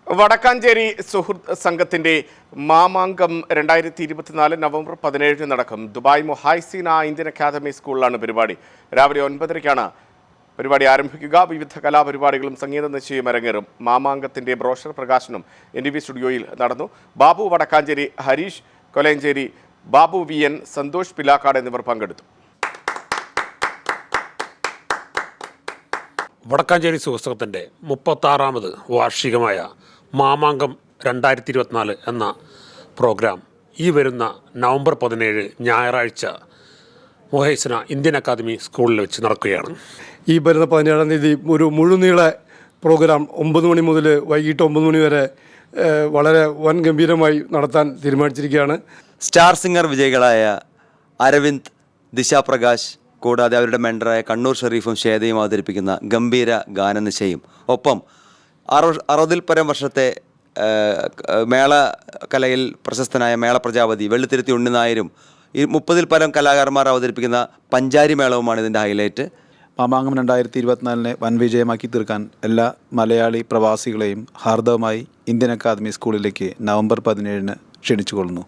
വടക്കാഞ്ചേരി സുഹൃത്ത് സംഘത്തിന്റെ മാമാങ്കം 2024 നവംബർ 17 നടക്കും. ദുബായ് മൊഹൈസീന ഇന്ത്യൻ അക്കാദമി സ്കൂളിലാണ് പരിപാടി. രാവിലെ 9:30-ക്കാണ് പരിപാടി ആരംഭിക്കുക. വിവിധ കലാപരിപാടികളും സംഗീത നിശ്ചയം അരങ്ങേറും. മാമാങ്കത്തിന്റെ ബ്രോഷർ പ്രകാശനം NTV സ്റ്റുഡിയോയിൽ നടന്നു. ബാബു വടക്കാഞ്ചേരി, ഹരീഷ് കൊലയഞ്ചേരി, ബാബു VN, സന്തോഷ് പിലാക്കാട് എന്നിവർ പങ്കെടുത്തു. വടക്കാഞ്ചേരി സുഹൃത്തുക്കളുടെ 36ാമത് വാർഷികമായ മാമാങ്കം 2024 എന്ന പ്രോഗ്രാം ഈ വരുന്ന നവംബർ 17 ഞായറാഴ്ച മൊഹൈസന ഇന്ത്യൻ അക്കാദമി സ്കൂളിൽ വെച്ച് നടക്കുകയാണ്. ഈ വരുന്ന 17-ാം തീയതി ഒരു മുഴുനീള പ്രോഗ്രാം 9 മണി മുതൽ വൈകിട്ട് 9 മണി വരെ വളരെ വൻ ഗംഭീരമായി നടത്താൻ തീരുമാനിച്ചിരിക്കുകയാണ്. സ്റ്റാർ സിംഗർ വിജയികളായ അരവിന്ദ്, ദിശാപ്രകാശ്, കൂടാതെ അവരുടെ മെൻഡറായ കണ്ണൂർ ഷെരീഫും ശ്വേതയും അവതരിപ്പിക്കുന്ന ഗംഭീര ഗാനനിശയും ഒപ്പം 60-ൽ പരം വർഷത്തെ മേള കലയിൽ പ്രശസ്തനായ മേള പ്രജാപതി വെള്ളിത്തിരുത്തി ഉണ്ണിനായരും 30-ൽ പരം കലാകാരന്മാർ അവതരിപ്പിക്കുന്ന പഞ്ചാരി മേളവുമാണ് ഇതിൻ്റെ ഹൈലൈറ്റ്. മാമാങ്കം 2024 വൻ വിജയമാക്കി തീർക്കാൻ എല്ലാ മലയാളി പ്രവാസികളെയും ഹാർദവമായി ഇന്ത്യൻ അക്കാദമി സ്കൂളിലേക്ക് നവംബർ 17 ക്ഷണിച്ചുകൊള്ളുന്നു.